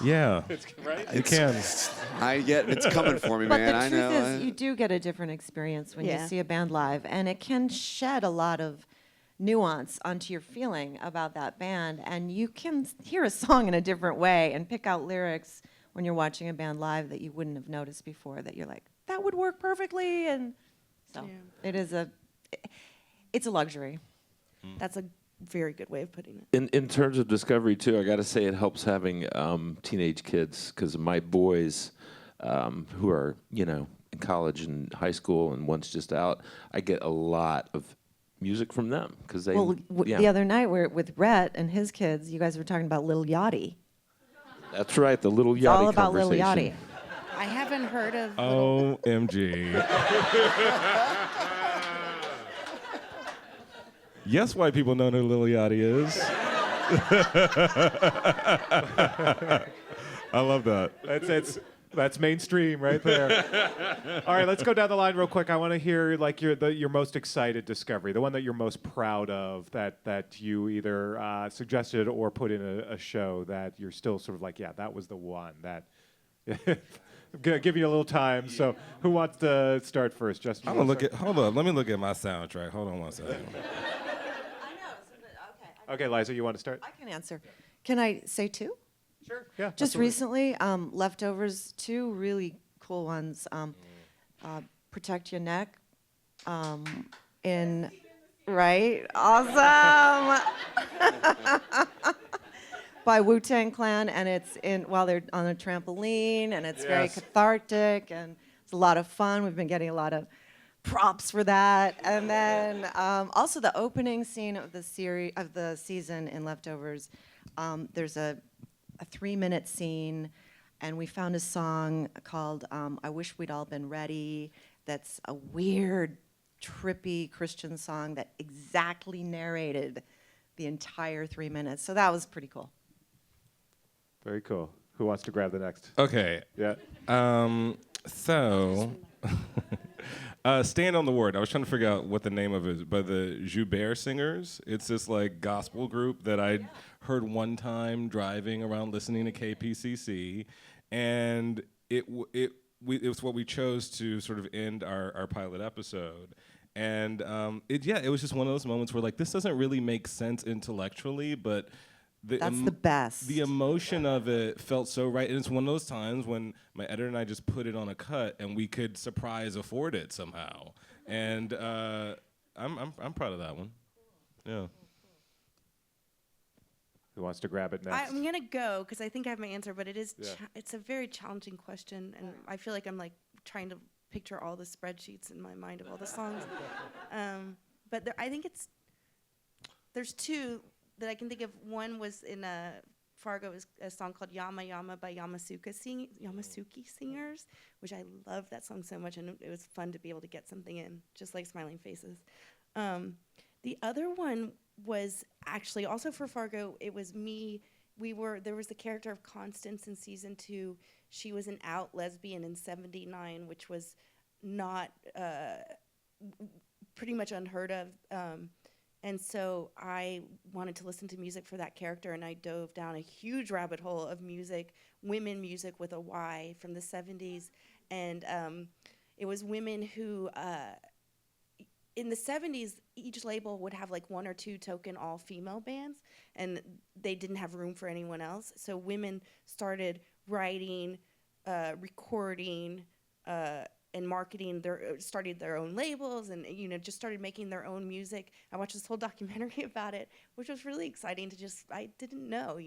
Yeah. go. Right? You can. It's coming for me, But man. the I truth know. is, you do get a different experience when Yeah. you see a band live, and it can shed a lot of nuance onto your feeling about that band, and you can hear a song in a different way and pick out lyrics when you're watching a band live that you wouldn't have noticed before, that you're like, that would work perfectly. And so it's a luxury. That's a very good way of putting it. In terms of discovery too, I got to say it helps having teenage kids, because my boys, who are in college and high school, and one's just out, I get a lot of music from them because they. Well, the other night we're with Rhett and his kids. You guys were talking about Lil Yachty. That's right, the Little Yachty It's all about Lil conversation. Yachty. I haven't heard of. OMG. Yes, white people know who Lil Yachty is. I love that. That's mainstream right there. All right, let's go down the line real quick. I want to hear like your most excited discovery, the one that you're most proud of, that you either suggested or put in a show that you're still sort of like, yeah, that was the one that. Give you a little time. So, who wants to start first? Justin. I'm gonna look at. Hold on. Let me look at my soundtrack. Hold on one second. I know. Okay, Liza, you want to start? I can answer. Can I say two? Sure. Yeah. Just absolutely. recently, Leftovers, two really cool ones. Protect Your Neck. Right? Awesome. By Wu-Tang Clan, and it's while they're on a trampoline, and it's very cathartic, and it's a lot of fun. We've been getting a lot of props for that. And then also the opening scene of the season in Leftovers, there's a 3-minute scene, and we found a song called I Wish We'd All Been Ready. That's a weird, trippy Christian song that exactly narrated the entire 3 minutes. So that was pretty cool. Very cool. Who wants to grab the next? Okay. Yeah. So, Stand on the Word. I was trying to figure out what the name of it is, by the Joubert Singers. It's this like gospel group that I heard one time driving around listening to KPCC, and it was what we chose to sort of end our pilot episode. And it was just one of those moments where like this doesn't really make sense intellectually, but That's the best. The emotion of it felt so right, and it's one of those times when my editor and I just put it on a cut, and we could surprise afford it somehow. And I'm proud of that one. Yeah. Who wants to grab it next? I'm gonna go because I think I have my answer, but it is it's a very challenging question, and I feel like I'm like trying to picture all the spreadsheets in my mind of all the songs. But I think there's two that I can think of. One was in Fargo, is a song called Yama Yama by Yamasuki Singers, which I love that song so much, and it was fun to be able to get something in, just like Smiling Faces. The other one was actually also for Fargo. It was me. There was the character of Constance in season 2. She was an out lesbian in '79, which was not pretty much unheard of. And so I wanted to listen to music for that character, and I dove down a huge rabbit hole of music, women music with a Y from the 70s. And it was women who, in the 70s, each label would have like 1 or 2 token all-female bands, and they didn't have room for anyone else. So women started writing, recording, and marketing, started their own labels, and just started making their own music. I watched this whole documentary about it, which was really exciting I didn't know,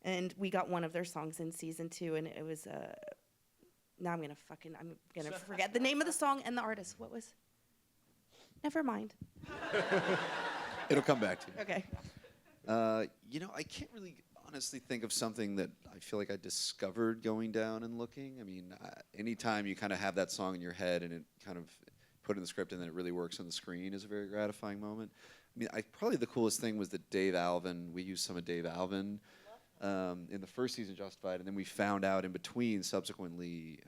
and we got one of their songs in season 2, and it was, now I'm gonna forget the name of the song and the artist. What was? Never mind. It'll come back to you. Okay. I can't really honestly think of something that I feel like I discovered going down and looking. I mean, anytime you kind of have that song in your head and it kind of put in the script and then it really works on the screen is a very gratifying moment. I mean, probably the coolest thing was that we used some of Dave Alvin in the first season of Justified, and then we found out in between subsequently,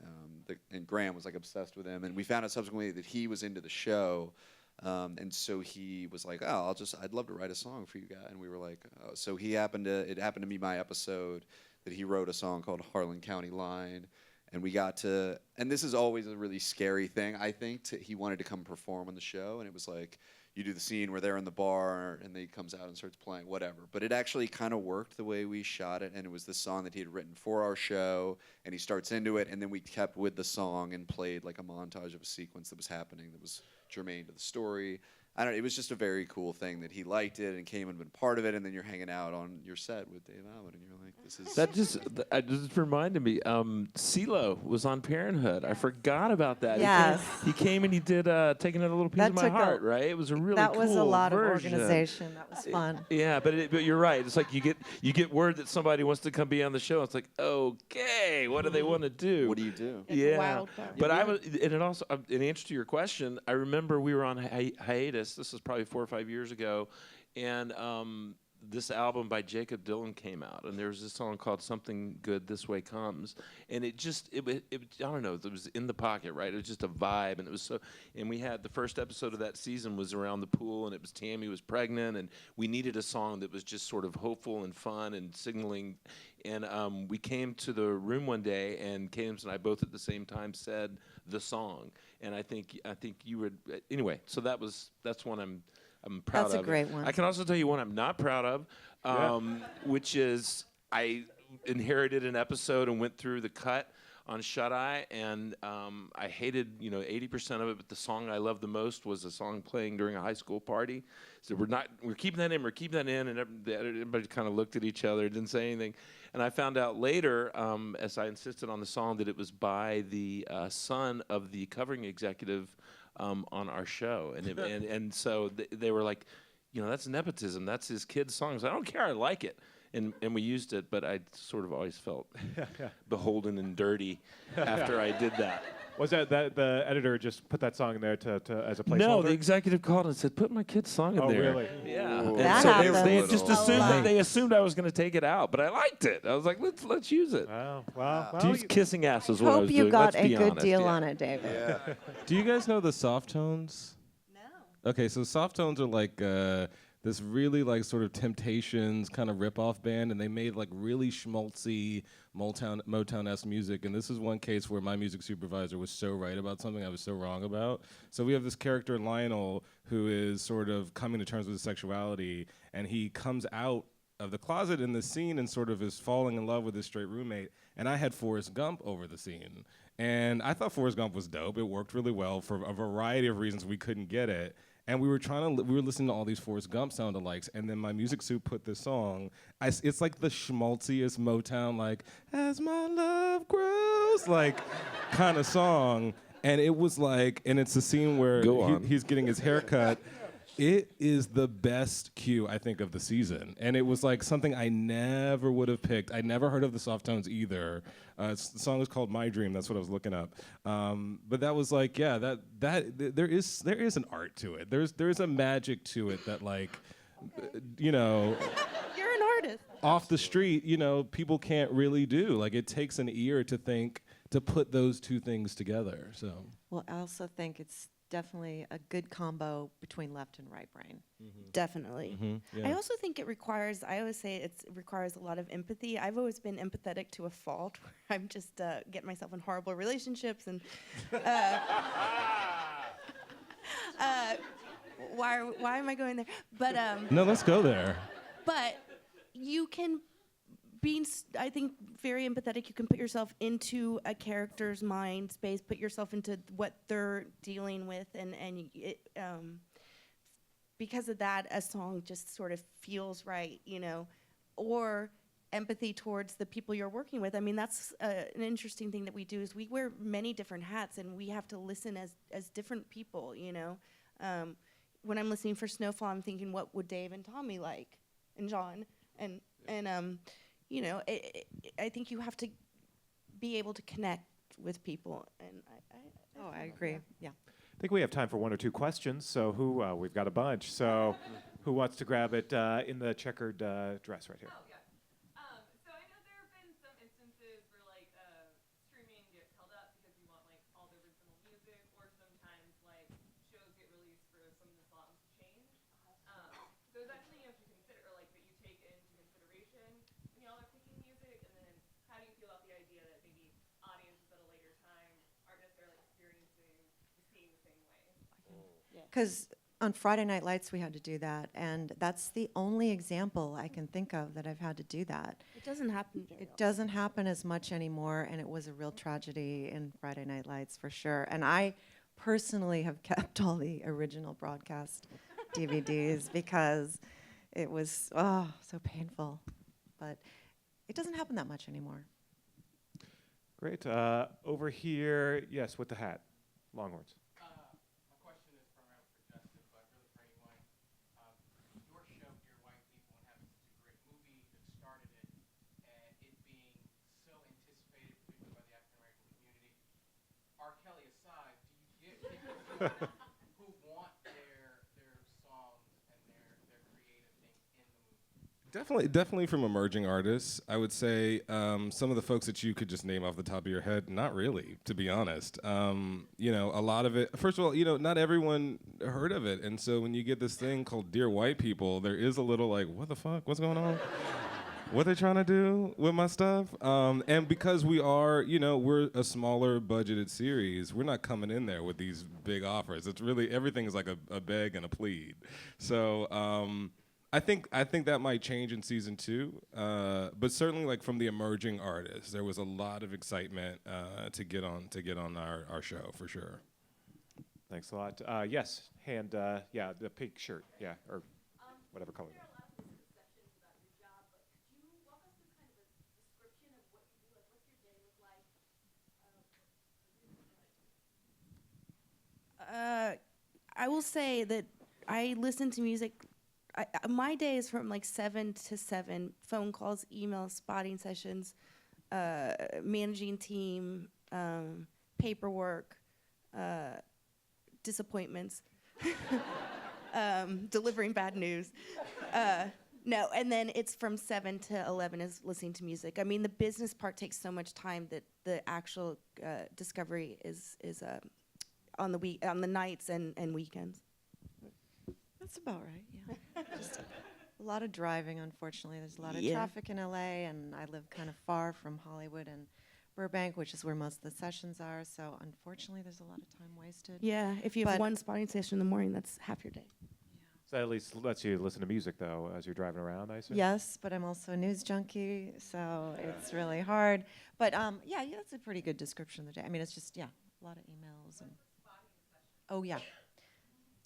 and Graham was like obsessed with him, and we found out subsequently that he was into the show. And so he was like, "Oh, I'd love to write a song for you guys." And we were like, "Oh." So it happened to be my episode that he wrote a song called Harlan County Line. And we got to, and this is always a really scary thing, I think, he wanted to come perform on the show. And it was like, you do the scene where they're in the bar and then he comes out and starts playing, whatever. But it actually kind of worked the way we shot it, and it was the song that he had written for our show, and he starts into it, and then we kept with the song and played like a montage of a sequence that was happening that was germane to the story. I don't know, it was just a very cool thing that he liked it and came and been part of it, and then you're hanging out on your set with Dave Allen, and you're like, this is... That just reminded me. CeeLo was on Parenthood. I forgot about that. Yes. He came and he did "Taking Out a Little Piece That of My took a- Heart." Right? It was a really That cool was a lot version. of organization. That was fun. Yeah, but you're right. It's like you get word that somebody wants to come be on the show. It's like, okay, what do they want to do? What do you do? It's a wild card. But I was, and it also, in answer to your question, I remember we were on hiatus. This was probably 4 or 5 years ago, and this album by Jacob Dylan came out, and there was this song called "Something Good This Way Comes," and it I don't know, it was in the pocket, right? It was just a vibe, and it was so. And we had the first episode of that season was around the pool, and it was Tammy was pregnant, and we needed a song that was just sort of hopeful and fun and signaling. And we came to the room one day, and Cadence and I both at the same time said the song, and I think you would anyway. So that's one I'm proud of. That's a great one. I can also tell you one I'm not proud of, which is I inherited an episode and went through the cut on Shut Eye, and I hated 80% of it, but the song I loved the most was a song playing during a high school party. So we're keeping that in, and everybody kind of looked at each other, didn't say anything. And I found out later, as I insisted on the song, that it was by the son of the covering executive on our show, and so they were like, that's nepotism. That's his kid's song. So I don't care. I like it, and we used it. But I sort of always felt beholden and dirty after I did that. Was that the editor just put that song in there to as a placeholder? No, the executive called and said, "Put my kid's song in Oh, there." really? Yeah. Whoa. And That so happens they just a assumed lot. they assumed I was going to take it out, but I liked it. I was like, let's use it. Wow. Well, Just kissing ass is what I Hope was you doing. got Let's a be good honest, deal yeah. on it, David. Yeah. Do you guys know the soft tones? No. Okay, so soft tones are like this really like sort of Temptations kind of rip-off band, and they made like really schmaltzy Motown-esque music. And this is one case where my music supervisor was so right about something I was so wrong about. So we have this character Lionel who is sort of coming to terms with his sexuality, and he comes out of the closet in the scene and sort of is falling in love with his straight roommate. And I had Forrest Gump over the scene, and I thought Forrest Gump was dope. It worked really well for a variety of reasons. We couldn't get it. And we were listening to all these Forrest Gump sound-alikes, and then my music suit put this song. It's like the schmaltziest Motown, like, as my love grows, like, kind of song. And it was like, and it's a scene where he's getting his hair cut. It is the best cue, I think, of the season. And it was like something I never would have picked. I never heard of the soft tones either. The song is called My Dream. That's what I was looking up. But that was like, yeah, there is an art to it. There is a magic to it that, like, You're an artist. off the street, people can't really do. Like, it takes an ear to put those two things together. So. Well, I also think it's definitely a good combo between left and right brain. Definitely. Yeah. I also think I always say it requires a lot of empathy. I've always been empathetic to a fault, where I'm just getting myself in horrible relationships and why am I going there? But No, let's go there. but you can be, I think, very empathetic. You can put yourself into a character's mind space, put yourself into what they're dealing with, and it, because of that, a song just sort of feels right, or empathy towards the people you're working with. I mean, that's an interesting thing that we do, is we wear many different hats, and we have to listen as different people, when I'm listening for Snowfall, I'm thinking, what would Dave and Tommy like, and John, and I think you have to be able to connect with people, and I agree. Yeah. I think we have time for one or two questions. So we've got a bunch. So who wants to grab it in the checkered dress right here? Oh, yeah. So I know there have been some instances where, like, streaming gets held up because you want, like, all the original music, or sometimes, like, shows get released for some of the songs to change. So is that something you have to consider, or, like, that you take into consideration when y'all are picking music? And then how do you feel about the idea that maybe audiences at a later time aren't necessarily experiencing the scene the same way? Because On Friday Night Lights, we had to do that, and that's the only example I can think of that I've had to do that. It doesn't happen very It often. doesn't happen as much anymore, and it was a real tragedy in Friday Night Lights for sure. And I personally have kept all the original broadcast DVDs because it was so painful. But it doesn't happen that much anymore. Great. Over here, yes, with the hat. Longhorns. My question is primarily for Justin, but really for anyone. Your show, Dear White People, and having such a great movie that started it, and it being so anticipated, particularly by the African American community. R. Kelly aside, do you get people who want their songs and their creative things in the movie? Definitely from emerging artists. I would say some of the folks that you could just name off the top of your head, not really, to be honest. A lot of it, first of all, not everyone heard of it. And so when you get this thing called Dear White People, there is a little like, what the fuck, what's going on? What they trying to do with my stuff? And because we are, we're a smaller budgeted series, we're not coming in there with these big offers. It's really, everything is like a beg and a plead. So, I think that might change in season 2, but certainly like from the emerging artists, there was a lot of excitement to get on our show for sure. Thanks a lot. Yes, hand, the pink shirt, or whatever color. There are a lot of misconceptions about your job, but could you walk us through kind of a description of what you do? Like, what's your day look like? I will say that I listen to music. My day is from like 7 to 7. Phone calls, emails, spotting sessions, managing team, paperwork, disappointments, delivering bad news. No, and then it's from 7 to 11 is listening to music. I mean, the business part takes so much time that the actual discovery is on the nights and weekends. That's about right, yeah. Just a lot of driving, unfortunately. There's a lot of Yeah. traffic in LA, and I live kind of far from Hollywood and Burbank, which is where most of the sessions are. So unfortunately, there's a lot of time wasted. Yeah, if you have But- one spotting session in the morning, that's half your day. So that at least lets you listen to music, though, as you're driving around, I assume? Yes, but I'm also a news junkie, so it's really hard. But yeah, that's a pretty good description of the day. I mean, it's just, a lot of emails. Oh, yeah.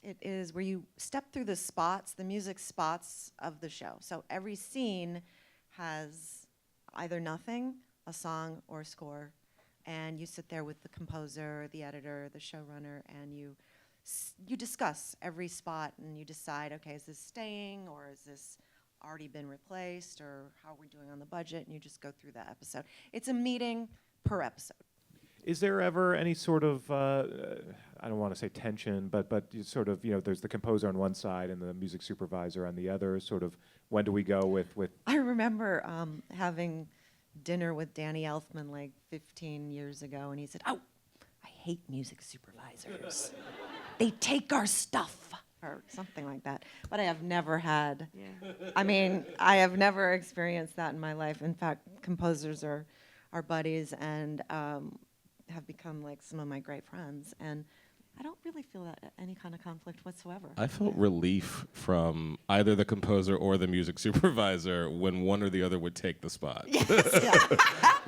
It is where you step through the spots, the music spots of the show. So every scene has either nothing, a song, or a score. And you sit there with the composer, the editor, the showrunner, and you discuss every spot, and you decide, okay, is this staying, or is this already been replaced, or how are we doing on the budget? And you just go through that episode. It's a meeting per episode. Is there ever any sort of, I don't want to say tension, but you sort of, there's the composer on one side and the music supervisor on the other, sort of, when do we go with I remember having dinner with Danny Elfman like 15 years ago, and he said, "Oh, I hate music supervisors. They take our stuff," or something like that. But I have never had, I have never experienced that in my life. In fact, composers are buddies and have become like some of my great friends. And I don't really feel that any kind of conflict whatsoever. I felt relief from either the composer or the music supervisor when one or the other would take the spot.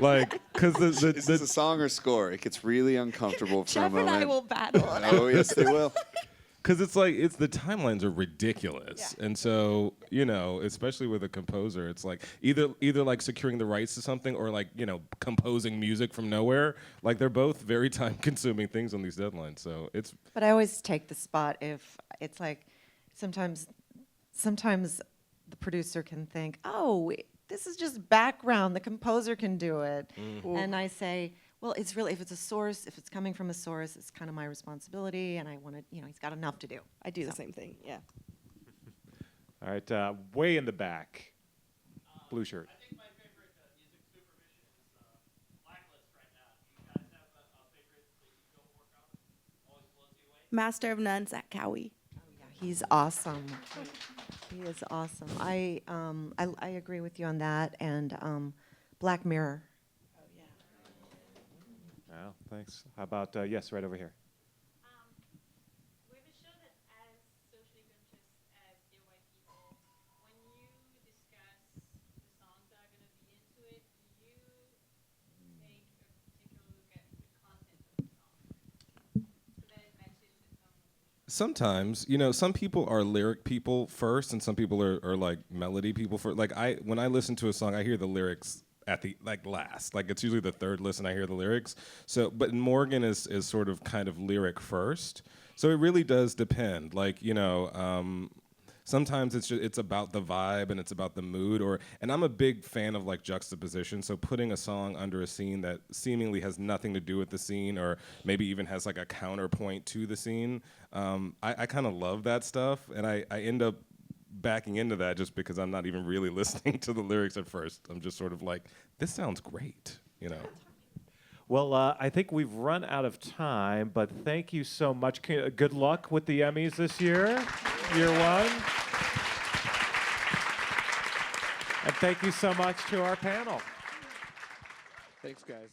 Like, because Is this a song or score? It gets really uncomfortable for a Jeff moment. and I will battle on it. Oh, yes, they will. Because the timelines are ridiculous, and so especially with a composer, it's like either like securing the rights to something or like composing music from nowhere. Like they're both very time-consuming things on these deadlines. So it's. But I always take the spot if it's like sometimes the producer can think, oh, this is just background. The composer can do it, and I say, well, it's really, if it's a source, if it's coming from a source, it's kind of my responsibility, and I want to, he's got enough to do. I do the same thing, yeah. All right, way in the back, blue shirt. I think my favorite music supervision is Blacklist right now. Do you guys have a favorite that you go work on? Always blows you away? Master of None, Zach Cowie. Yeah, he's awesome. He is awesome. I agree with you on that, and Black Mirror. Wow, thanks. How about, yes, right over here. We have a show that as social Sometimes, you know, some people are lyric people first, and some people are like melody people first. Like when I listen to a song, I hear the lyrics at the last. Like it's usually the third listen I hear the lyrics. So, but Morgan is sort of kind of lyric first. So it really does depend. Like, you know, sometimes it's about the vibe and it's about the mood, and I'm a big fan of like juxtaposition. So putting a song under a scene that seemingly has nothing to do with the scene, or maybe even has like a counterpoint to the scene, I kind of love that stuff, and I end up backing into that just because I'm not even really listening to the lyrics at first. I'm just sort of like, this sounds great, you know. Well, I think we've run out of time, but thank you so much. Good luck with the Emmys this year, year one. And thank you so much to our panel. Thanks, guys.